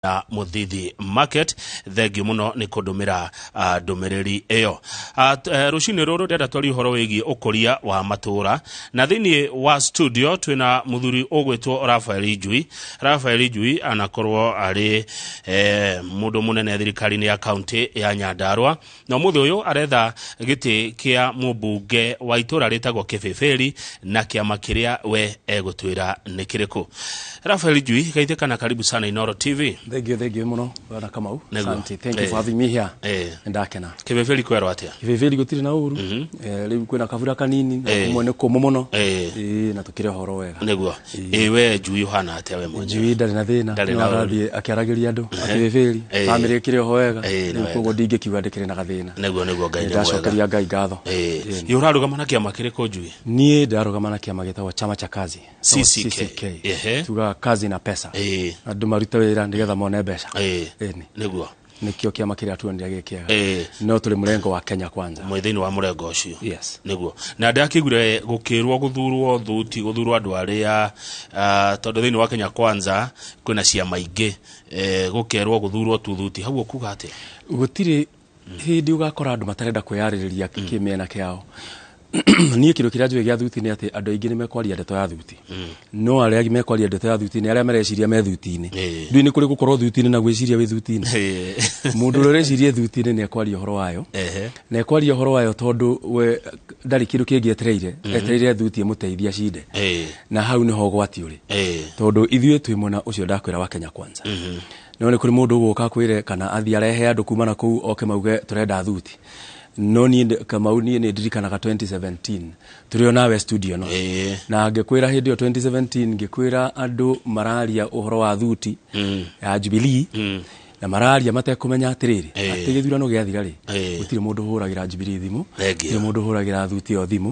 na Muthithi Market. Thengiũ mũno nĩ kũndũmĩra ndũmĩrĩri ĩyo. Rũcinĩ rũrũ ndĩrenda twarie ũhoro wĩgiĩ ũkũria wa matũũra, na thĩinĩ wa studio twĩna mũthuri ũgwĩtwo Raphael Njui anakorwo arĩ mũndũ mũnene thirikari-inĩ ya kaunti ya Nyandarua, na mũthĩ ũyũ aretha gĩtĩ kĩa mũmbunge wa itũũra rĩtagwo Kĩbĩbĩri, na kĩama kĩrĩa we egũtwĩra nĩ kĩrĩkũ. Raphael Njui, geithĩka na karibu sana Inooro TV. Thank you muno bwana Kamau. Asante. Thank you for having me here. Ndakena. Kĩbĩbĩri kwero atia? Kĩbĩbĩri gũtirĩ na ũru. Rĩu kwĩna kabura kanini, kumwe nĩ kũmũ mũno. Na tũkĩrĩ horo wega. Nĩguo. We Njui ũhana atia we mwenyewe? Njui ndarĩ na thĩna. Nĩarathiĩ akĩaragĩria andũ. Kĩbĩbĩri. Family ĩkĩrĩ ho wega. Rĩu koguo ndingĩkiuga ndĩkĩrĩ na gathĩna. Nĩguo Ngai nĩ mwega. Ndacokeria Ngai ngatho. Ũrarũgama na kĩama kĩrĩkũ Njui? Niĩ ndarũgama na kĩama gĩtagwo Chama cha Kazi. CCK. Tuga kazi na pesa. Andũ maruta wĩra nĩgetha mone mbeca. Nĩguo. Nikio kĩama kĩrĩa tuonire gĩkĩega. No tũrĩ mũrengo wa Kenya Kwanza. Mwĩthĩinĩ wa mũrengo ũcio. Yes. Nĩguo. Na ndakĩgure gũkĩrwo gũthurwo thuti, gũthurwo andũ arĩa tondũ thĩinĩ wa Kenya Kwanza kwĩna ciama ingĩ, gũkĩrwo gũthurwo tu thuti. Hau ũkuga atĩa? Gũtirĩ hĩndĩ ũgakora andũ matarenda kwĩyarĩrĩria kĩmĩena kĩao. Niĩ kĩrĩa njũĩ gĩa thuti nĩ atĩ andũ aingĩ nĩ mekwaria ndeto ya thuti. No arĩa mekwaria ndeto ya thuti nĩ arĩa mareciria me thuti-inĩ. Ndui nĩ kũrĩ gũkorwo thuti-inĩ na gwĩciria wĩ thuti-inĩ. Mũndũ ũrĩa areciria thuti-inĩ nĩ ekwaria ũhoro wayo. Na ekwaria ũhoro wayo tondũ we ndarĩ kĩndũ kĩngĩ etereire thuti ĩmũteithia cinde. Na hau nĩho gwati ũrĩ. Tondũ ithuĩ twĩ mwena ũcio ndakwĩra wa Kenya Kwanza. No nĩ kũrĩ mũndũ ũgũka kwĩre kana athiĩ arehe andũ kuma na kũu oke mauge tũrenda thuti. No niĩ Kamau niĩ nĩ ndirikanaga 2017 tũrĩ o nawe studio no. Na ngĩkwĩra hĩndĩ ĩyo 2017 ngĩkwĩra andũ mararia ũhoro wa thuti ya Jubilee, na mararia matekũmenya atĩrĩrĩ atĩ gĩthurano gĩathira rĩ, gũtirĩ mũndũ ũhũragĩra Jubilee thimũ, gũtirĩ mũndũ ũhũragĩra thuti ĩyo thimũ,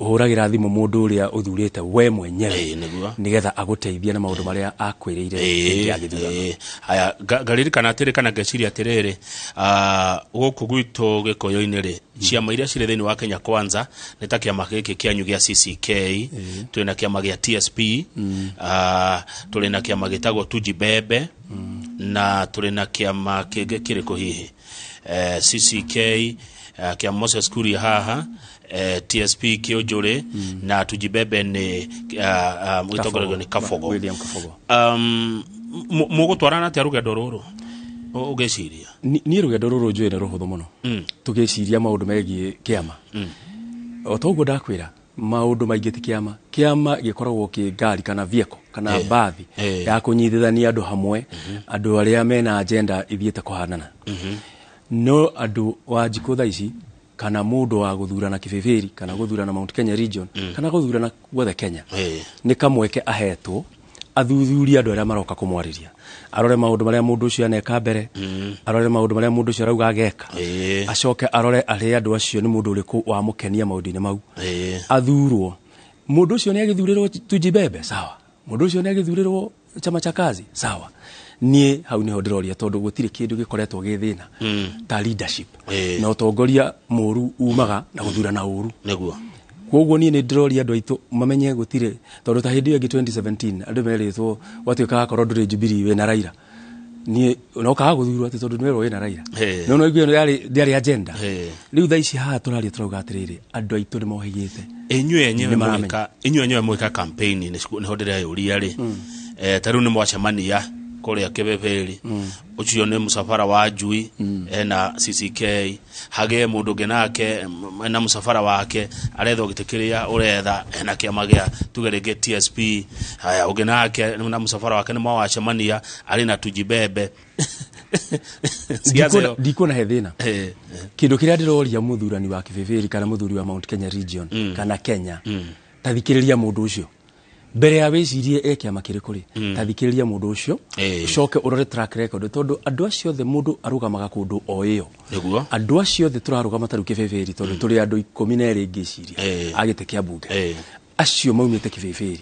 ũhũragĩra thimũ mũndũ ũrĩa ũthurĩte we mwenyewe nĩgetha agũteithie na maũndũ marĩa akwĩrĩire ya gĩthurano. Haya, ngaririkana atĩrĩ kana ngeciria atĩrĩrĩ, gũkũ gwitũ Gĩkũyũ-inĩ rĩ, ciama iria cirĩ thĩinĩ wa Kenya Kwanza nĩ ta kĩama gĩkĩ kĩanyu gĩa CCK, tũrĩ na kĩama gĩa TSP, tũrĩ na kĩama gĩtagwo Tujibebe, na tũrĩ na kĩama kĩngĩ kĩrĩkũ hihi, CCK, kĩama Moses Kuria haha, TSP Kĩũnjũrĩ, na Tujibebe nĩ mũtongoria nĩ Kabogo. William Kabogo. Mũgũtwarana atĩa rũgendo rũrũ ũgĩciria? Niĩ rũgendo rũrũ njũĩ nĩ rũhũthũ mũno. Tũgĩciria maũndũ megiĩ kĩama. O toguo ndakwĩra maũndũ maingĩ ti kĩama gĩkoragwo kĩ ngari kana vehicle kana bathi ya kũnyitithania andũ hamwe, andũ arĩa mena agenda ithiĩte kũhanana. No andũ wa njikũ thaa ici kana mũndũ wa gũthurana Kĩbĩbĩri kana gũthurana Mount Kenya region kana gũthurana guothe Kenya nĩ kamweke ahetwo athuthuria andũ arĩa maroka kũmwarĩria, arore maũndũ marĩa mũndũ ũcio aneka mbere, arore maũndũ marĩa mũndũ ũcio arauga ageka, acoke arore arĩa andũ acio nĩ mũndũ ũrĩkũ wa mũkenia maũndũ-inĩ mau, athurwo. Mũndũ ũcio nĩ agĩthurĩrwo Tujibebe, sawa. Mũndũ ũcio nĩ agĩthurĩrwo Chama cha Kazi, sawa. Niĩ hau nĩho ndĩroria tondũ gũtirĩ kĩndũ gĩkoretwo gĩthĩna ta leadership na ũtongoria mũru umaga na gũthurana ũru. Nĩguo. Koguo niĩ nĩ ndĩroria andũ aitũ mamenye gũtirĩ, tondũ ta hĩndĩ ĩyo 2017 andũ merĩtwo watuĩkaga korwo ndũrĩ Jubilee wĩna Raila, niĩ no kaga gũthurwo atĩ tondũ nĩwerwo wĩna Raila. No igwe ndĩarĩ agenda. Rĩu thaa ici haha tũraria turauga atĩrĩrĩ andũ aitũ nĩ mohĩgĩte. Inyuĩ enyewe mwĩka campaign nĩho ndĩreyũria rĩ, ta rĩu nĩ mwacemania kũrĩa Kĩbĩbĩri, ũcio nĩ mũsafara wa Njui na CCK, hagĩe mũndũ ũngĩ nake na mũsafara wake aretha gĩtĩ kĩrĩa ũretha na kĩama gĩa tuge rĩngĩ TSP, haya ũngĩ nake na mũsafara wake nĩ mwacemania arĩ na Tujibebe. Ndikuona he thĩna. Kĩndũ kĩrĩa ndĩroria mũthurani wa Kĩbĩbĩri kana mũthuri wa Mount Kenya region kana Kenya, tathikĩrĩria mũndũ ũcio mbere ya wĩcirie kĩama kĩrĩkũ rĩ, tathikĩrĩria mũndũ ũcio, ucoke ũrore track record, tondũ andũ acio othe mũndũ arugamaga kũndũ o ĩyo. Andũ acio othe tũrarugama tarũ Kĩbĩbĩri tondũ tũrĩ andũ 12 ngĩciria agĩte kĩa bunge, acio maumĩte Kĩbĩbĩri,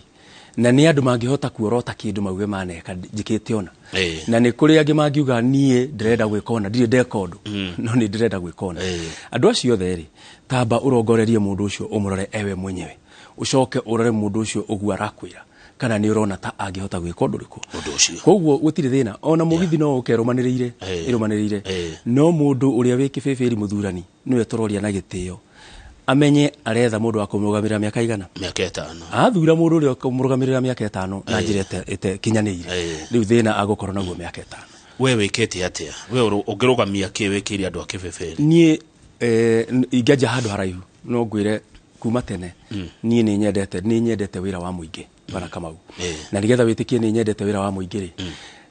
na nĩ andũ mangĩhota kuorota kĩndũ mauge maneka njĩkĩte ona. Na nĩ kũrĩ angĩ mangiuga niĩ ndĩrenda gwĩka ona, ndirĩ ndeka ũndũ, no nĩ ndĩrenda gwĩka ona. Andũ acio othe rĩ, tamba ũrongorerie mũndũ ũcio ũmũrore ewe mwenyewe, ucoke urore mũndũ ũcio ũgua arakwĩra kana nĩ ũrona ta angĩhota gwĩka ũndũ ũrĩkũ. Ũndũ ũcio. Koguo gũtirĩ thĩna ona mũgithi no ũkerũmanĩrĩire ĩrũmanĩrĩire no mũndũ ũrĩa wĩ kĩbĩbĩri mũthurani nĩwe tũroria na gĩtĩo amenye aretha mũndũ wa kũmũrũgamĩrĩra mĩaka igana. Mĩaka 5. Athura mũndũ ũrĩa kũmũrũgamĩrĩra mĩaka 5 na njĩra ĩkinyanĩire. Rĩu thĩna agũkorwo naguo mĩaka 5. We wĩkĩte atĩa? We ũngĩrũgamia kĩ wĩkĩire andũ a kĩbĩbĩri? Niĩ ingĩanja handũ haraihu no ngwĩre kuma tene niĩ nĩ nyendete wĩra wa mũingĩ Bwana Kamau. Na nĩgetha wĩtĩkie nĩ nyendete wĩra wa mũingĩ rĩ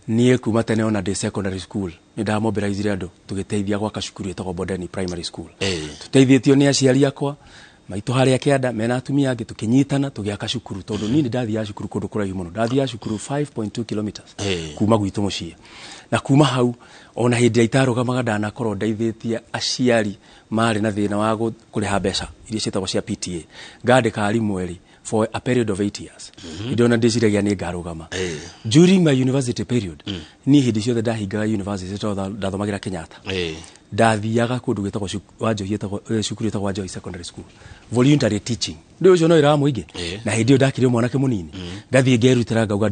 niĩ kuma tene ona ndĩ secondary school nĩ ndamobilizire andũ tũgĩteithia gwaka cukuru ĩtagwo Bondeni Primary School. Tũteithĩtio nĩ aciari akwa maitũ harĩa kĩanda mena atumia angĩ tũkĩnyitana tũgĩaka cukuru tondũ niĩ nĩ ndathiaga cukuru kũndũ kũraihu mũno. Ndathiaga cukuru 5.2 kilometers kuma gwitũ mũciĩ. Na kuma hau ona hĩndĩ ya itarũgamaga ndanakorwo ndeithĩtie aciari marĩ na thĩna wa kũrĩha mbeca iria ciĩtagwo cia PTA. Ngandĩka arimũ erĩ for a period of 8 years. Ndona ndĩciragia nĩ ngarũgama. During my university period niĩ hĩndĩ ciothe ndahingaga university tondũ ndathomagĩra Kenyatta. Ndathiaga kũndũ gwĩtagwo Wanjohi cukuru ĩtagwo Wanjohi Secondary School. Voluntary teaching. Ndio ũcio no wĩra wa mũingĩ. Na hĩndĩ ĩyo ndakĩrĩ mwanake mũnini. Ngathiĩ ngerutĩra ngauga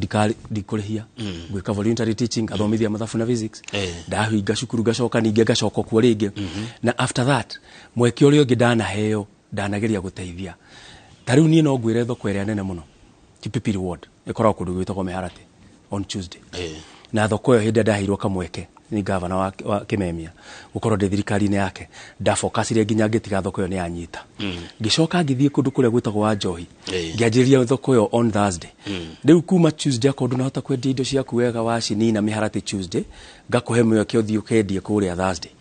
ndikũrĩhia. Gwĩka voluntary teaching gathomithia mathabu na physics. Ndahinga cukuru ngacoka ningĩ ngacoka kuo rĩngĩ. Na after that mweke ũrĩa ũngĩ ndanaheo ndanageria gũteithia. Tarĩu niĩ no ngwĩre thoko ĩrĩa nene mũno Kipipiri Ward ĩkoragwo kũndũ gwĩtagwo Meharati on Tuesday. Na thoko ĩyo hĩndĩ ndaheirwo kamweke ni gavana wa Kimemia gukorwo ndi thirikari-inĩ yake ndafocusire nginya ngĩtiga thoko ĩyo nĩ yanyita. Ngĩcoka ngĩthiĩ kũndũ kũrĩa gwĩtagwo Wanjohi ngĩanjĩrĩria thoko ĩyo on Thursday. Rĩu kuma Tuesday akorwo nahota kwendia indo ciaku wega wacinina Meharati Tuesday ngakũhe mweke ũthiĩ ũkendie kũrĩa Thursday.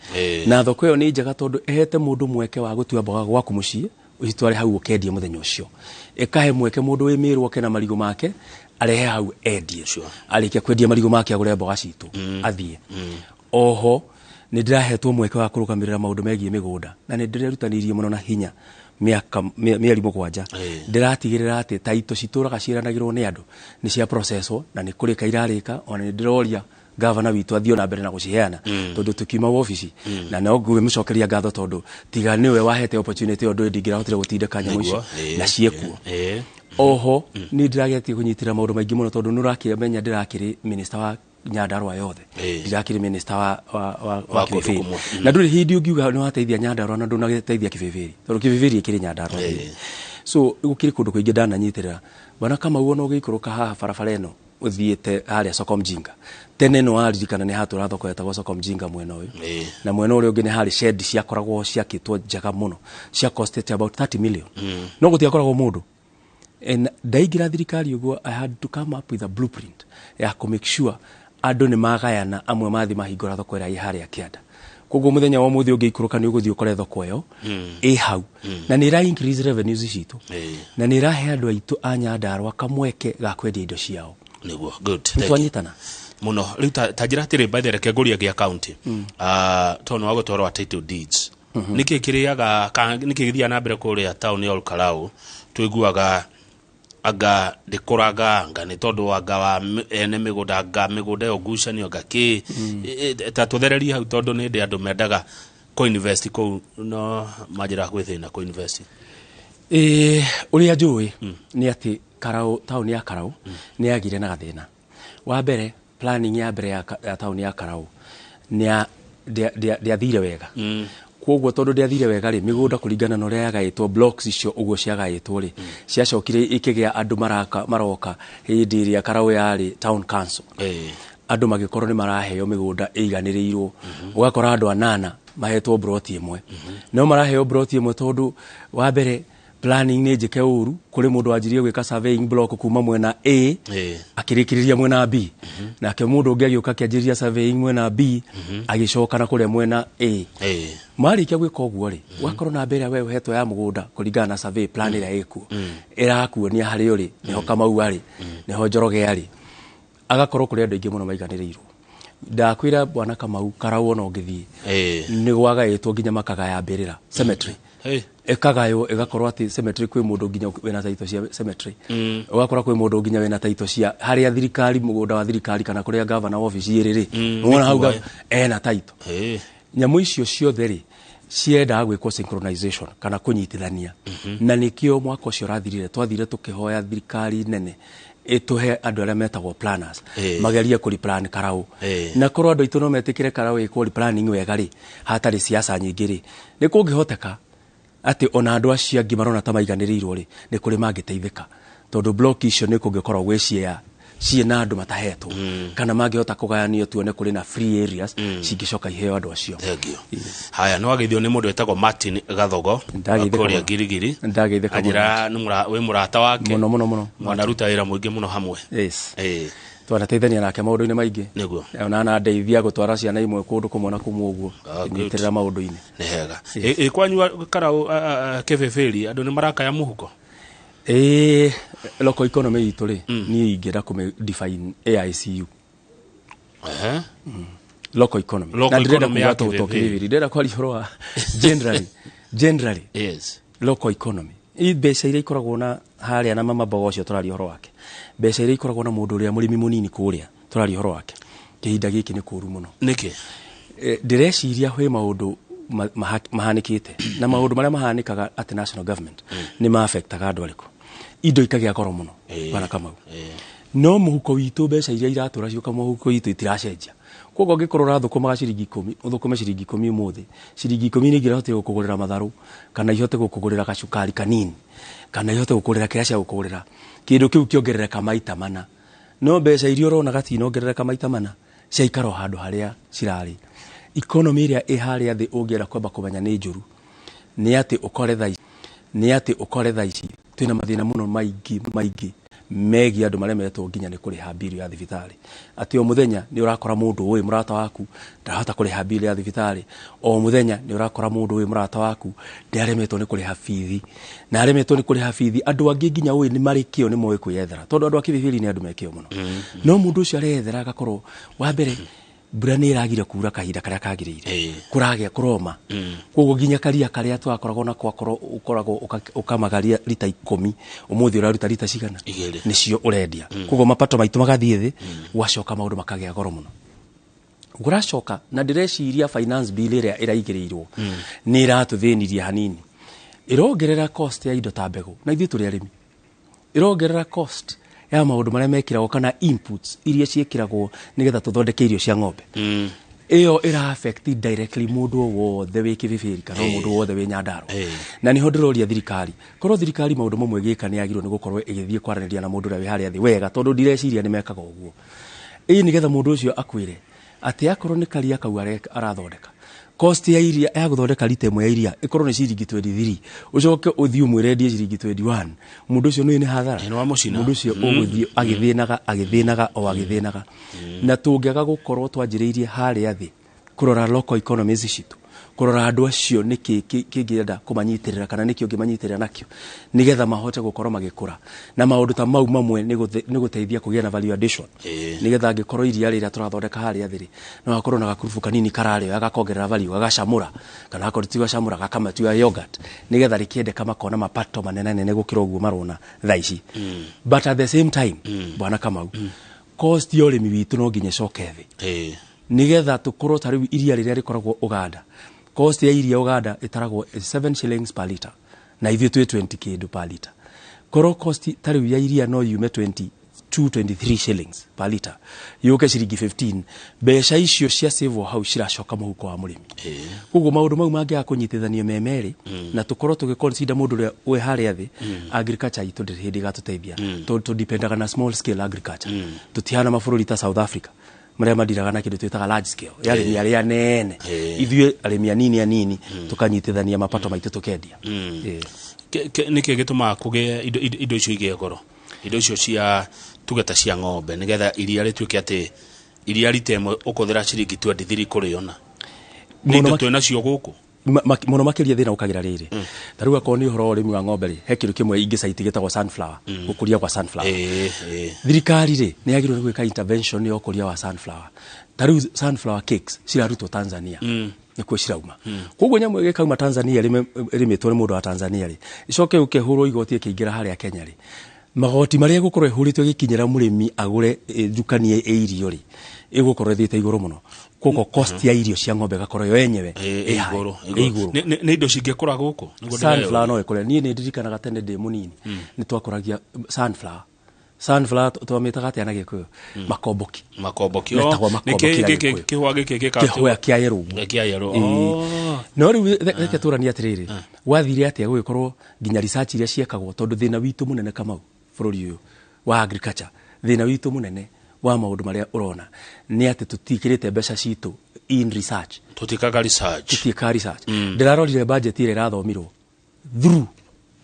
Na thoko ĩyo nĩ njega tondũ ehete mũndũ mweke wa gũtua mboga gwaku mũciĩ ũcitware hau ũkendie mũthenya ũcio. Ĩkahe mweke mũndũ wĩ mĩrwo kena marigũ make arehe hau endie. Arĩkia kwendia marigũ make agũre mboga citũ athiĩ. Oho nĩ ndĩrahetwo mweke wa kũrũgamĩrĩra maũndũ megiĩ mĩgũnda na nĩ ndĩrerutanĩirie mũno na hinya mĩeri 7. Ndĩratigĩrĩra atĩ taito citũraga ciĩranagĩrwo nĩ andũ nĩ cia processwo na nĩ kũrĩka irarĩka ona nĩ ndĩroria gavana witũ athio na mbere na gũciheana tondũ tukiuma ofici na no ngũmũcokeria ngatho tondũ tiga niwe wahete opportunity ũndũ ndingĩrahotire gũtindĩka nyamũ icio na ciekuo. Oho nĩ ndĩragetie kũnyitĩra maũndũ maingĩ mũno tondũ nĩ ũrakĩmenya ndĩrakĩrĩ minister wa Nyandarua yothe ndirakĩrĩ minister wa Kibĩbĩri na ndũrĩ hĩndĩ ũngiuga nĩ wateithia Nyandarua na ndũnageteithia Kibĩbĩri tondũ Kibĩbĩri ĩkĩrĩ Nyandarua. So gũkĩrĩ kũndũ kũingĩ ndananyitĩrĩra Bwana Kamau ona ũgĩikũrũka haha barabara ĩno uthiete harĩa Soko Mjinga tene no aririkana nĩ hatũra thoko yetagwo Soko Mjinga mwena ũyũ na mwena ũrĩa ũngĩ nĩ harĩ shed ciakoragwo ciakĩtwo njega mũno cia costed about 30 million no gũtiakoragwo mũndũ. Ndaingĩra thirikari ũguo I had to come up with a blueprint ya to make sure andũ nĩ magayana amwe mathi mahingũra thoko ĩrĩa harĩa kĩanda. Koguo mũthenya wa mũthĩ ũngĩikũrũka nĩ ũgũthiĩ ũkore thoko ĩyo hau na nĩ ĩra increase revenues citũ na nĩ ĩrahe andũ aitũ a Nyandarua kamweke ga kwendia indo ciao. Nĩguo good. Twanyitana muno rĩu ta njĩra atĩrĩ by the way ngũria gĩa county tondũ wa gũtwarwo title deeds nĩkĩ kĩrĩaga nĩkĩ gĩthiaga na mbere kũrĩa town ya Olkalau twĩguaga anga ndĩkũraga anga nĩ tondũ anga wa ene mĩgũnda anga mĩgũnda yo ngucanio anga kĩ ta tũthereria hau tondũ nĩ ndĩ andũ mendaga ko invest kũu no manjĩra gwĩthĩna ko invest. Ũrĩa njũĩ nĩ atĩ Karau town ya Karau nĩ yagire na gathĩna. Wa mbere planning ya mbere ya town ya Karau nĩ ndiathire wega. Koguo tondũ ndiathire wega rĩ mĩgũnda kũringana na ũrĩa yagaĩtwo blocks icio ũguo ciagaĩtwo rĩ ciacokire ikĩgĩa andũ maroka hĩndĩ ĩrĩa Karau yarĩ town council. Andũ magĩkorwo nĩ maraheo mĩgũnda ĩiganĩrĩirwo ũgakora andũ 8 mahetwo broti ĩmwe no maraheo broti ĩmwe tondũ wa mbere planning nĩ njĩke ũru kũrĩ mũndũ wanjirie gwĩka surveying block kuma mwena A akĩrĩkĩrĩria mwena B nake mũndũ ũngĩ agĩũka akĩanjĩrĩria surveying mwena B agĩcoka na kũrĩa mwena A. Marĩkia gwĩka ũguo rĩ wakorwo na mbere we ũhetwo ya mũgũnda kũringana na survey plan ĩrĩa ĩkuo ĩrakuonia harĩ ũrĩ nĩho Kamau arĩ nĩho Njoroge arĩ agakorwo kũrĩ andũ aingĩ mũno maiganĩrĩirwo. Ndakwĩra Bwana Kamau Karau ona ũngĩthiĩ nĩ gwagaĩtwo nginya makagaya mbĩrĩra cemetery ekagayo egakorwo ati cemetery kwĩ mũndũ nginya wena taito cia cemetery ũgakora kwĩ mũndũ nginya wena taito cia harĩa thirikari mũgũnda wa thirikari kana kũrĩa governor office yĩrĩ wona hau ena taito. Nyamũ icio ciothe rĩ cienda gwĩkwo synchronization kana kũnyitithania na nĩkĩo mwaka ũcio ũrathirire twathire tũkĩhoya thirikari nene ituhe andu aria metagwo planners magerie kuri plan karau na korwo andu itu no metikire karau ikuri planning wega ri hatari siasa nyingi ri ni kungihoteka ati ona andu acio angi marona ta maiganirirwo ri ni kuri mangiteithika tondu block icio ni kungikorwo gwiciya ciena andu matahetwo kana mangihota kugayanio tuone kuri na free areas cingicoka iheo andu acio. Haya no agithio ni mundu etagwo Martin Gathogo akuria girigiri ndageitheka ajira we murata wake muno mwana ruta wira muingi muno hamwe twanateithania nake maundu-ini maingi niguo ona na ndeithia gutwara ciana imwe kundu kumwe na kumwe uguo nyitirira maundu-ini ni hega kwanyua karau kebeberi andu ni marakaya muhuko local economy itu ri ni ingira kume define AICU local economy na ndirenda kuga tokebeberi ndirenda kwari horo generally yes local economy mbeca iria ikoragwo na haria na mama bogo cio turari horo wake mbeca iria ikoragwo na mundu uria murimi munini kuria turari horo wake kihinda giki ni kuru muno niki ndireciria hwe maundu mahanikite na maundu maria mahanikaga at national government ni ma affectaga andu ariku indo ikagia goro muno bana Kamau no muhuko witu mbeca iria iratura cio kama muhuko witu itiracenjia kogo ngikorora thukuma ciringi 10 uthukuma ciringi 10 umuthi ciringi 10 ni ngira hote gukugurira matharu kana ihote gukugurira gacukari kanini kana ihote gukugurira kiria cia gukugurira kindu kiu kiongerereka maita mana no mbeca iria urona gati nongerereka maita mana cia ikaro handu haria cirari economy iria iharia thi ungiera kwamba kumenya ni njuru ni ati ukore thaici twina mathina muno maingi megi andu maremetwo nginya ni kuriha bill ya thibitari ati o muthenya ni urakora mundu uyu murata waku ndarahota kuriha bill ya thibitari o muthenya ni urakora mundu uyu murata waku ndaremetwo ni kuriha fithi na aremetwo ni kuriha fithi andu angi nginya uyu ni marikio ni moe kuyethera tondu andu akibibiri ni andu mekio muno no mundu ucio arethera agakorwo wa mbere mbura ni iragire kura kahinda karia kagirire kuragia kuroma kogo nginya karia karia twakoragwo na ukoragwo ukamagaria lita 10 umuthi uraruta lita cigana nicio urendia kogo mapato maitu magathie thi wacoka maundu makagia goro muno guracoka na direciria finance bill iria iraigirirwo ni iratuthinirie hanini irongerera cost ya indo ta mbegu na ithuĩ tũrĩ arĩmi irongerera cost ya maundu maria mekiragwo kana inputs iria ciekiragwo nigetha tuthondeke irio cia ng'ombe iyo ira affect directly mundu wothe wi kibibiri kana mundu wothe wi Nyandaro na niho ndiroria thirikari korwo thirikari maundu mamwe gika ni agirwo ni gukorwo igithie kwaraniria na mundu uria wi haria thi wega tondu ndireciria ni mekaga uguo nigetha mundu ucio akwire ati akorwo ni karia kau arathondeka cost ya iria ya guthondeka lita imwe ya iria ikorwo ni ciringi 23 ucoke uthii umwirendie ciringi 21 mundu ucio ni hathara mundu ucio uguthii agithinaga na tungiaga gukorwo twanjiriirie haria thi kurora local economies citu kurora andu acio niki kingienda kumanyitirira kana niki ungimanyitirira nakio nigetha mahote gukorwo magikura na maundu ta mau mamwe ni guteithia kugia na value addition nigetha angikorwo iria rira turathondeka haria thiri no akorwo na gakurubu kanini karari agakongerera value agacamura kana akoritiwa camura gakamatiwa yogurt nigetha rikiendeka makona mapato manene gukira uguo marona thaici but at the same time bwana Kamau cost ya urimi witu no nginya coke thi nigetha tukorwo tari iria riria rikoragwo Uganda cost ya iria Uganda itaragwo 7 shillings per liter na ithuĩ twĩ 20 kĩndũ per liter korwo cost tari ya iria no yume 23 shillings per liter yuke ciringi 15 mbeca icio cia save hau ciracoka muhuko wa murimi koguo maundu mau mangiaga kunyitithanio memeri na tukorwo tugiconsider mundu uria we haria thi agriculture itu ndiri hindi gatuteithia to dependaga na small scale agriculture tutihana mabũrũri ta South Africa maria madiraga na kindu twitaga large scale yale ni aria nene ithuĩ arĩmi anini tukanyitithania mapato maitu tukendia niki gituma kuge indo icio igie goro indo icio cia tugeta cia ng'ombe nigetha iria rituike ati iria ritemwe ukuthira ciringi 23 kuriona nindo twina cio guku muno makiria thina ukagira riri taruga ko ni horo urimi wa ng'ombe ri he kindu kimwe ingi site gitagwo sunflower gukuria kwa sunflower thirikari ri ni agirwo gwika intervention yo kuria wa sunflower taru sunflower cakes cirarutwo Tanzania nikuo cirauma koguo nyamu gikauma Tanzania rimetwo ni mundu wa Tanzania ri icoke ukehurwo igoti kiingira haria Kenya ri magoti maria gukorwo ehuritwe gikinyira murimi agure dukanie irio ri igukorwo thite iguru muno koko cost ya irio cia ng'ombe gakorwo yo yenyewe iguru ni indo cingekora guku sunflower no ikore ni ndirikanaga tene ndi munini ni twakuragia sunflower sunflower twamitaga atia na Gikuyu makomboki metagwo makomboki kihwa giki kihwa kia yeru no riu reke turania atiriri wathire atia gugikorwo nginya research iria ciekagwo tondu thina witu munene Kamau bururi uyu wa agriculture thina witu munene wa maundu maria urona ni ati tutikirite mbeca citu in research tutikaga research ndirarorire budget ire rathomirwo through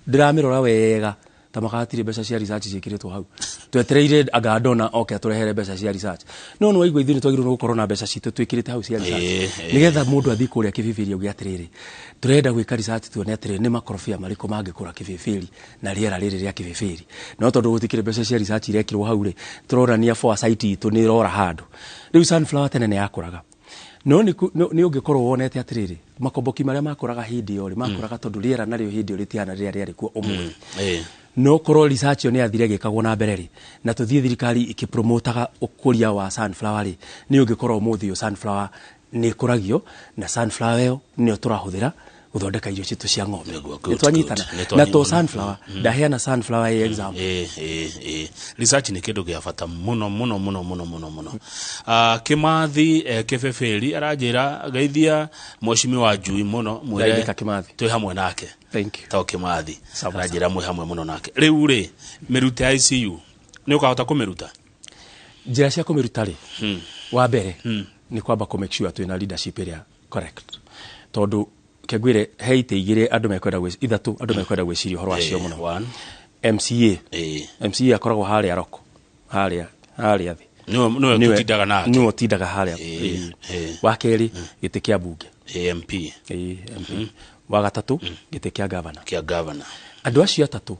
ndiramirora wega ta makatire mbeca cia research cikiritwo hau twetereire agandona oke aturehere mbeca cia research no waigua ithuĩ twagirwo gukorwo na mbeca citu twikirite hau cia research nigetha mundu athii kuria Kibibiri ugi atiriri turenda gwika research tuone atiriri ni makorofia mariko mangikura Kibibiri na riera riri ria Kibibiri no tondu gutikire mbeca cia research irekirwo hau ri turorania foresight itu ni rora handu riu sunflower tene ne yakuraga no ni ungikorwo wonete atiriri makomboki maria makuraga hindi yo ri makuraga tondu riera nario hindi yo ritiana riria riari kuo umwe no korwo research ni athire gikagwo na mbere ri na tuthie thirikari ikipromotaga ukuria wa sunflower ri ni ungikorwo muthi yo sunflower ni kuragio na sunflower yo ni turahuthira guthondeka irio citu cia ng'ombe twanyitana na to sunflower ndaheana sunflower example research ni kindu gia bata muno Kimathi Kibibiri aranjira geithia Mweshimi wa Njui muno mwire Kimathi twi hamwe nake thank you to Kimathi aranjira mwi hamwe muno nake riu ri mirute ICU ni ukahota kumiruta njira cia kumiruta ri wa mbere ni kwamba ku make sure twina leadership area correct tondu kegwire heite igire andu mekwenda ithatu andu mekwenda gwiciria horo acio muno MCA akoragwo haria roko haria thi no tidaga nake no tidaga haria wa keri giti kia bunge MP wa gatatu giti kia governor andu acio atatu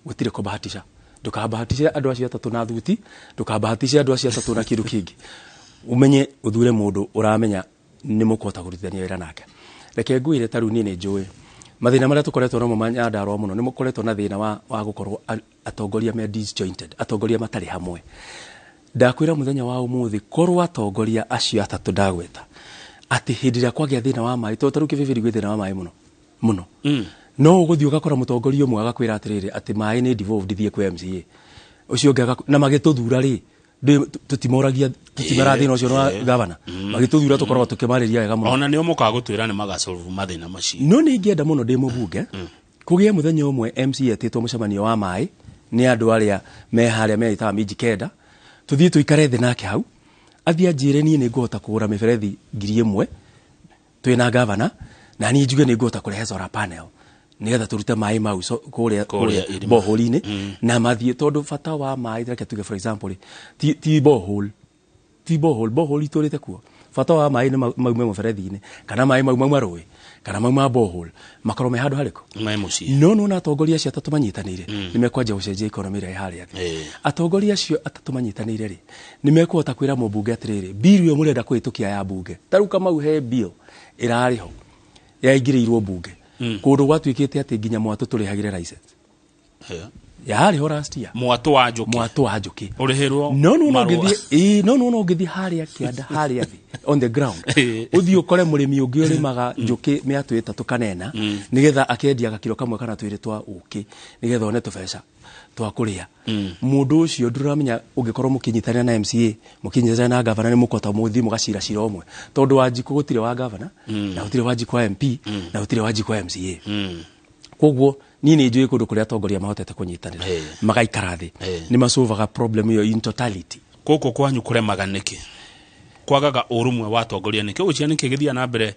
gutire ko bahatisha ndukabahatisha andu acio atatu na thuti ndukabahatisha andu acio atatu na kindu kingi umenye uthure mundu uramenya ni mukota kurithania wira nake reke nguire taru ni njui mathina maria tukoretwo namo manyandarwa muno ni mukoretwo na thina wa gukorwo atongoria me disjointed atongoria matari hamwe ndakwira muthenya wa umuthi korwa atongoria acio atatu ndagweta ati hindira kwagia thina wa mai to taru Kibibiri gwe thina wa mai muno no uguthii ugakora mutongoria umwe agakwira atiriri ati mai ni devolved thie kwa MCA ucio ngaga na magituthura ri tutimoragia tutimarathina ucio wa governor magituthura tukorwo tukimariria wega muno ona ni umuka gutwira ni magasolve mathina macio no ni ngienda muno ndi mubunge kugia muthenya umwe MCA atitwo mucemanio wa mai ni andu aria me haria me ita miji kenda tuthie tuikare thi nake hau athia njire ni nguhota kugura miberethi 1000 twina governor na ni njuge ni nguhota kurehe solar panel nigetha turute mai mau kuria boholi-ini na mathie tondu fata wa mai reke tuge for example ti bohol iturite kuo fata wa mai ni maume muberethi-ini kana mai mau marui kana mau ma bohol makorwo me handu hariko mai muci no na atongoria acio atatu manyitanire ni mekwaje gucenjia economy ria haria atongoria acio atatu manyitanire ri ni mekuhota kwira mubunge atiriri bill yo murenda kwitukia ya bunge taruka mau he bill irariho ya ingirirwo bunge kundu gwatwikite ati nginya mwatu turihagire license yari ho last year mwatu wa njuki urihirwo no ngithi haria kianda haria thi on the ground uthi ukore murimi ungi urimaga njuki miatu itatu kanena nigetha akendia gakiro kamwe kana twiri twa uki nigetha one tubeca twa kuria mundu ucio nduramenya ungikorwo mukinyitania na MCA mukinyitania na governor ni mukota muthi mugacira cira omwe tondu wanjiku gutire wa governor na gutire wanjiku wa MP na gutire wanjiku wa MCA kogwo ni njui kundu kuria atongoria mahotete kunyitanira magaikara thi ni masolvaga problem iyo in totality koko kwanyu kuremaga niki kwagaga urumwe wa atongoria niki ucia niki githia na mbere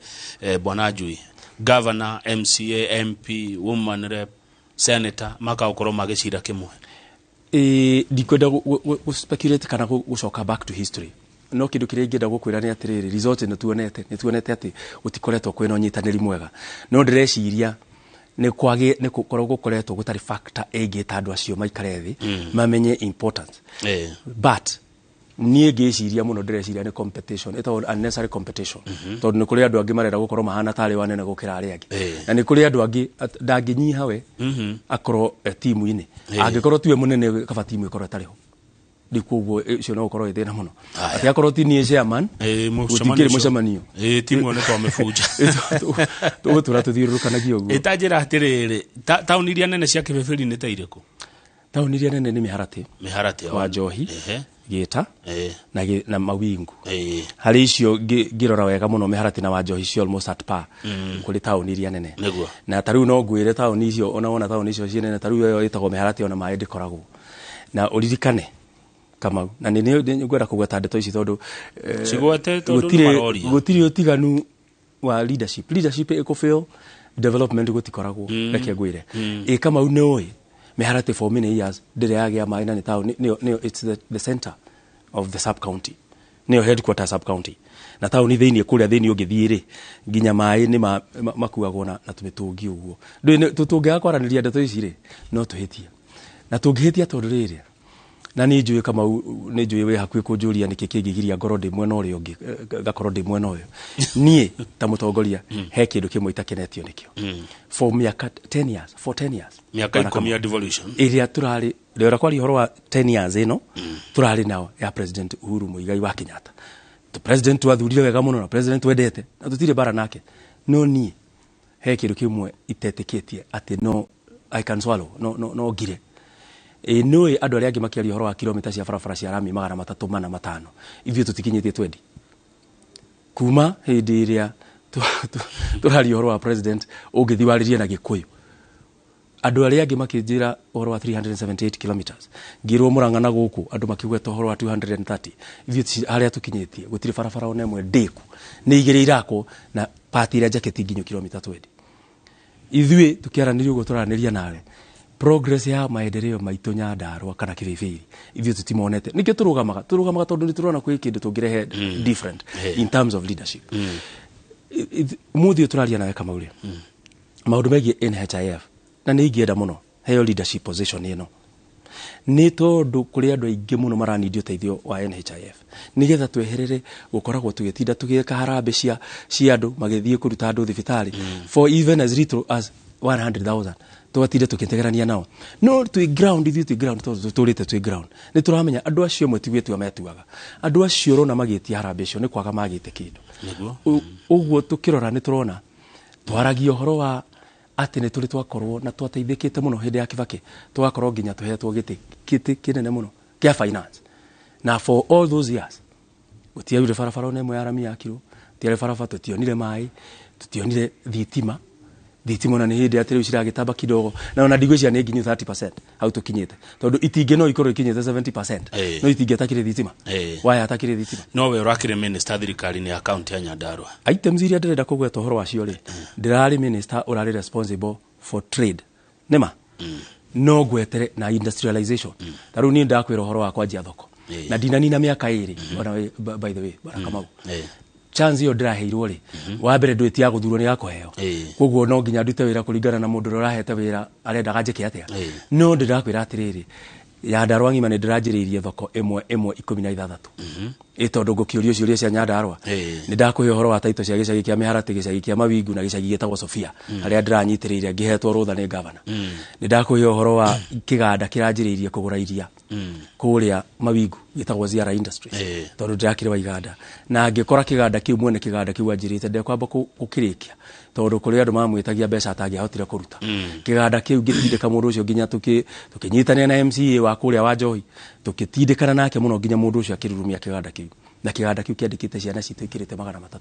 bwana Njui governor MCA MP woman rep senator maka ukorwo magicira kimwe ndikwenda speculate kana gucoka back to history no kindu kiria ingenda gukwira ni atiriri result ni tuonete ati utikoretwo kwina unyitaniri mwega no ndireciria ni gukorwo gukoretwo gutari factor egita andu acio maikare thi mamenye importance but nie ngeciria muno ndireciria ni competition ito unnecessary competition tondu ni kuri andu angi marenda gukorwo mahana tari wanene gukira ari angi na ni kuri andu angi ndanginyiha we akorwo timu-ini angikorwo tiwe munene kaba timu ikorwo tariho ndikuguo icio no ukorwo ithina muno ati akorwo ti ni chairman gutikire mucemanio timu one twamefuja tu turatuthiurukanagia uguo itajira atiriri tauni iria nene cia Kibibiri ni tairiku tauni iria nene ni miharati wa njohi Gita na Mawingu hari icio ngirora wega muno miharati na wa njohi cio almost at par kuri tauni iria nene na tariu no ngwire tauni icio ona tauni icio ciene tariu yo itagwo miharati ona mai ndikoragwo na uririkane kama na ni ngwenda kugweta ndeto ici tondu cigwete tondu maroria gutiri utiganu wa leadership ikufail development gutikoragwo reke ngwire kama unoi miharati for many years ndire yagia mai na ni town ni it's the center of the sub county ni headquarters sub county na town thiini kuria thiini ungithiri nginya mai ni makuagwo na tumitungi uguo tutungia kwaraniria ndeto ici ri no tuhitie na tungihitia tondu riri na ni njui kama ni njui we hakui kunjuria niki kingigiria ngoro ndi mwena uri ungi gakoro ndi mwena uyu nie ta mutongoria he kindu kimwe itakenetio nikio for miaka 10 years miaka 10 ya devolution iria turari rero kwari horo wa 10 years ino turari nao ya president Uhuru Muigai wa Kenyatta the president wathurire wega muno na president wendete na tutire bara nake no nie he kindu kimwe itetikitie ati no I can swallow no gire noi andu aria angi makiaria horo wa kilomita cia barabara cia rami 305 ithio tutikinyitie 20 kuma hindi iria turari horo wa president ungithiwaririe na Gikuyu andu aria angi makinjira horo wa 378 kilometers ngirwo Murang'a guku andu makiugwa horo wa 230 ithio aria tukinyitie gutire barabara ona imwe ndiku ni igire irako na pati iria jaketi nginyo kilomita 20 ithio tukiaraniria ugo turaniria nawe progress ya maendeleo maitu Nyandarua kana Kibibiri ithio tutimonete nikio turugamaga tondu ni turona kwi kindu tungirehe different in terms of leadership muthio turaria nawe kama uri maundu megi NHIF na ni ingienda muno heyo leadership position ino ni tondu kuri andu aingi muno maranidio teithio wa NHIF nigetha tweherere gukoragwo tugitinda tugika harambe cia andu magithie kuruta andu thibitari for even as little as 100,000 twatire tukintegerania nao no twi ground turite twi ground ni turamenya andu acio mwetigwe tu ametuaga andu acio rona magitia harambe cio ni kwaga magite kindu uguo tukirora ni turona twaragio horo wa ati ni turi twakorwo na twateithikite muno hindi ya Kibaki twakorwo nginya tuhetwo giti kinene muno kia finance na for all those years utiaure barabara ona imwe ya rami ya kiro tiare barabara tutionire mai tutionire thitima na ni hindi atire uciragitamba kidogo na ona ndigwe cia ni nginyu 30% au tukinyite tondu itinge no ikorwo ikinyite 70% no itinge atakire thitima waya atakire thitima no we urakire minister thirikari ni account ya Nyandarua items iria ndirenda kugweta horo wacio ri ndirari minister urari responsible for trade nema no gwetere na industrialization taru ni ndakwira horo wakwa njia thoko na dinanina miaka 2 ona by the way baraka mau chance yo ndiraheirwo ri wa mbere ndwiti ya guthurwo ni yakoheo koguo no nginya ndute wira kuringana na mundu urahete wira arenda gajike atia no ndirakwira atiriri Nyandarua ngima ni ndiranjiriirie thoko imwe 16 tondu ngukiurio ciuria cia Nyandarua ni ndakuhe horo wa taito cia gicagi kia Miharati gicagi kia Mawingu na gicagi gitagwo Sofia aria ndiranyitiriire ngihetwo rutha ni governor ni ndakuhe horo wa kiganda kiranjiriirie kugura iria kuria Mawingu gitagwo Ziara Industries tondu ndirakire wa iganda na ngikora kiganda kiu mwene kiganda kiu anjirite ndekwamba gukirikia tondu kuri andu mamwitagia mbeca atangihotire kuruta kiganda kiu gitindika mundu ucio nginya tukinyitania na MCA wa kuria wa Njohi tukitindikana nake muno nginya mundu ucio akirurumia kiganda kiu na kiganda kiu kiandikite ciana citu ikirite 300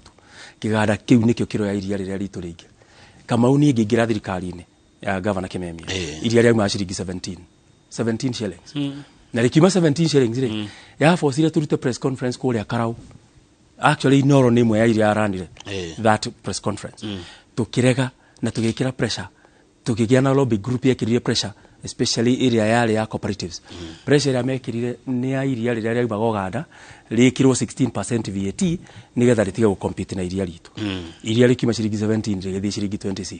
kiganda kiu nikio kiro ya iria riria ritu ringi kama uni ngingira thirikari-ini ya governor Kimemia iria ria ma ciringi 17 shillings na rikima 17 shillings ri ya force turute press conference kuria Karau actually noro ni mwe ya iria aranire that press conference tukirega na tugikira pressure tukigia na lobby group yakirire pressure especially area yale ya cooperatives pressure ya mekirire ni ya iria riria ria bagoganda rikirwo 16% VAT nigetha ritiga ku compete na iria ritu iria rikima ciringi 17 rigithi ciringi 26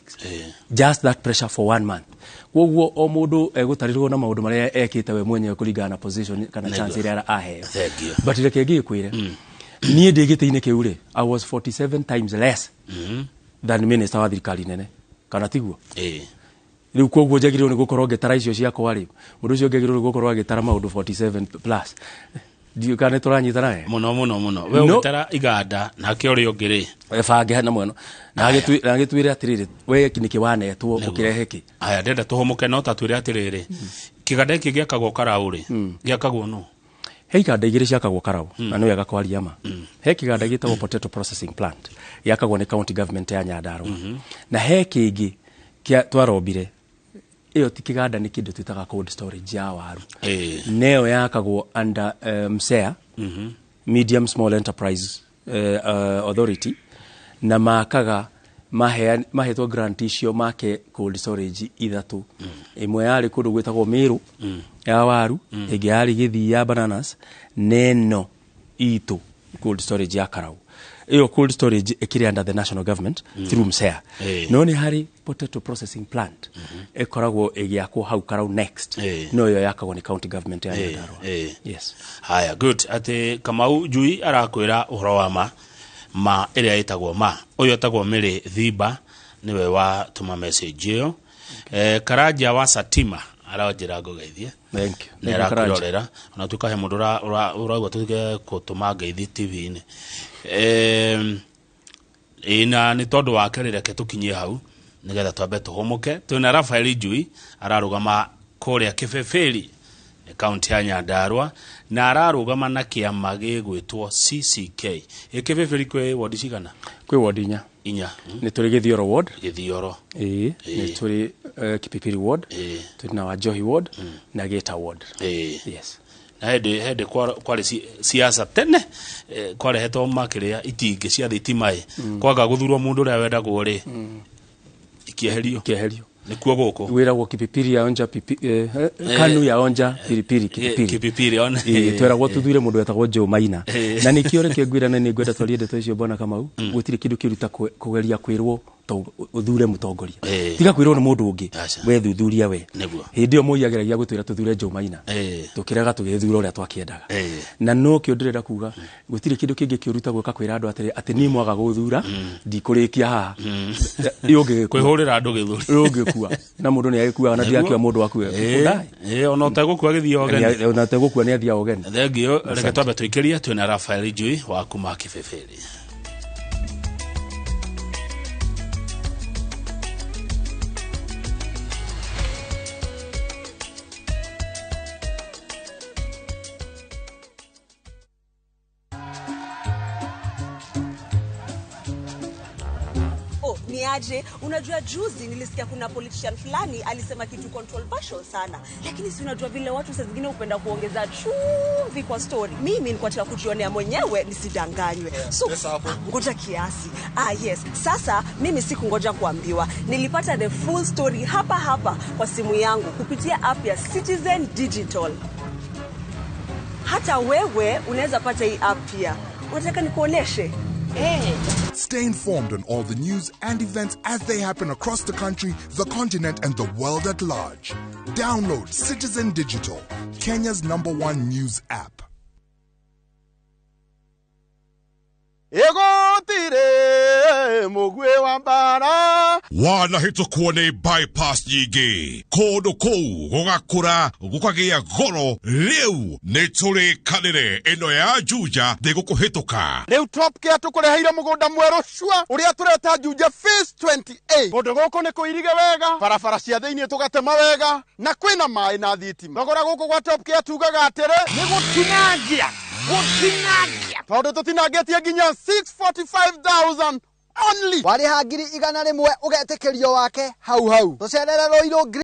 just that pressure for 1 month koguo o mundu egutarirwo na maundu maria ekite we mwenyewe kuringana na position kana chance iria aheo but reke ngikwire nie ndigite-ine kiu ri I was 47 times less than minister wa thirikari nene kana tiguo riu koguo njagirwo ni gukorwo ngitara icio ciakwa ri mundu ucio ngagirwo gukorwo agitara maundu 47 plus dio kana turanyita nae muno we ugitara iganda na kio ri ungiri ebange na mweno na gitwire atiriri we kiniki wanetwo ukireheki aya ndenda tuhomuke no tatwire atiriri kiganda giki giakagwo Karau ri giakagwo no he iganda igiri ciakagwo Karau na no yaga kwaria ma he kiganda gitagwo potato processing plant yakagwo ni county government ya Nyandarua na he kingi kia twarobire iyo ti kiganda ni kindu twitaga cold storage ya waru neo yakagwo under MSEA medium small enterprise authority na makaga mahetwo grant icio make cold storage ithatu imwe yari kundu gwitagwo Miru ya waru igi yari Githii ya bananas neno itu cold storage ya Karau iyo cold storage ikiri under the national government through MSEA no ni hari potato processing plant ikoragwo igiakwo hau Karau next no yo yakagwo ni county government ya Nyandarua yes haya good ati Kamau Njui arakwira uhoro wa ma iria itagwo ma uyo tagwo Mary Thiba niwe wa tuma message yo Karanja wa Satima arawajira ngogeithie thank you nera kurorera ona tukahe mundu uragwa tuge kutuma ngeithi TV ni ina ni tondu wa kerereke tukinyie hau nigetha twambe tuhomoke twina Raphael Njui ararugama kuria Kibeberi county ya Nyandarua na ararugama na kiama gigwitwo CCK Kibeberi kwe ward cigana kwe ward inya ni turi Githioro ward ni turi Kipipiri ward turi na Wajohi ward na Geta ward yes na hede kwale siasa tene kwale heto makiria itingi cia thitimai kwaga guthurwo mundu uria wenda gwori ikieherio nikuo goko wiragwo Kipipiri ya onja Kanu ya onja Pilipili Kipipiri ona tweragwo tuthuire mundu wetagwo Joe Maina na nikio reke gwirana ni ngwenda twarie ndeto icio bona Kamau gutire kindu kiruta kugeria kwirwo uthure mutongoria tiga kwirwo ni mundu ungi we thuthuria we hindi yo muiageragia gutwira tuthure Joe Maina tukiraga tugithura uria twakiendaga na no kio ndirenda kuga gutire kindu kingi kiruta gwika kwira andu ati ni mwaga guthura ndikurikia ha yonge kwihurira andu githuri ungikua na mundu ni agikua na ndiakua mundu wakue ona utegukua githii ogeni ona utegukua ni athia ogeni thengio reke twambe tuikiria twina Raphael Njui wa kuma Kibeberi Niaje, unajua juzi nilisikia kuna politician fulani alisema kitu controversial sana. Lakini si unajua vile watu saa zingine upenda kuongeza chumvi kwa story. Mimi nilikuwa nataka kujionea mwenyewe nisidanganywe. So, ngoja kiasi. Yes. Sasa mimi sikungoja kuambiwa. Nilipata the full story hapa kwa simu yangu kupitia app ya Citizen Digital. Hata wewe unaweza pata hii app pia. Unataka nikuoneshe? Stay informed on all the news and events as they happen across the country, the continent, and the world at large. Download Citizen Digital, Kenya's #1 news app. Egotire mugwe wa mbara wanahitũkwo nĩ bypass nyingĩ kũndũ kũu gũgakũra gũkagĩa goro rĩu nĩ tũrĩkanĩre ĩno ya Juja ndĩgũkũhĩtũka rĩu Top Care tũkũreheire mũgũnda mwerũ cua ũrĩa tũreta Juja phase 28 kũndũ gũkũ nĩ kũirige wega barabara cia thĩinĩ tũgatema wega na kwĩna maĩ na thitima thogora gũkũ gwa Top Care tugaga atĩrĩ nĩ gũtinangia tondũ tũtinangĩtie nginya 645,000 only. Wariha ngiri 100 ugetekerio wake hau. Tucerere Roiro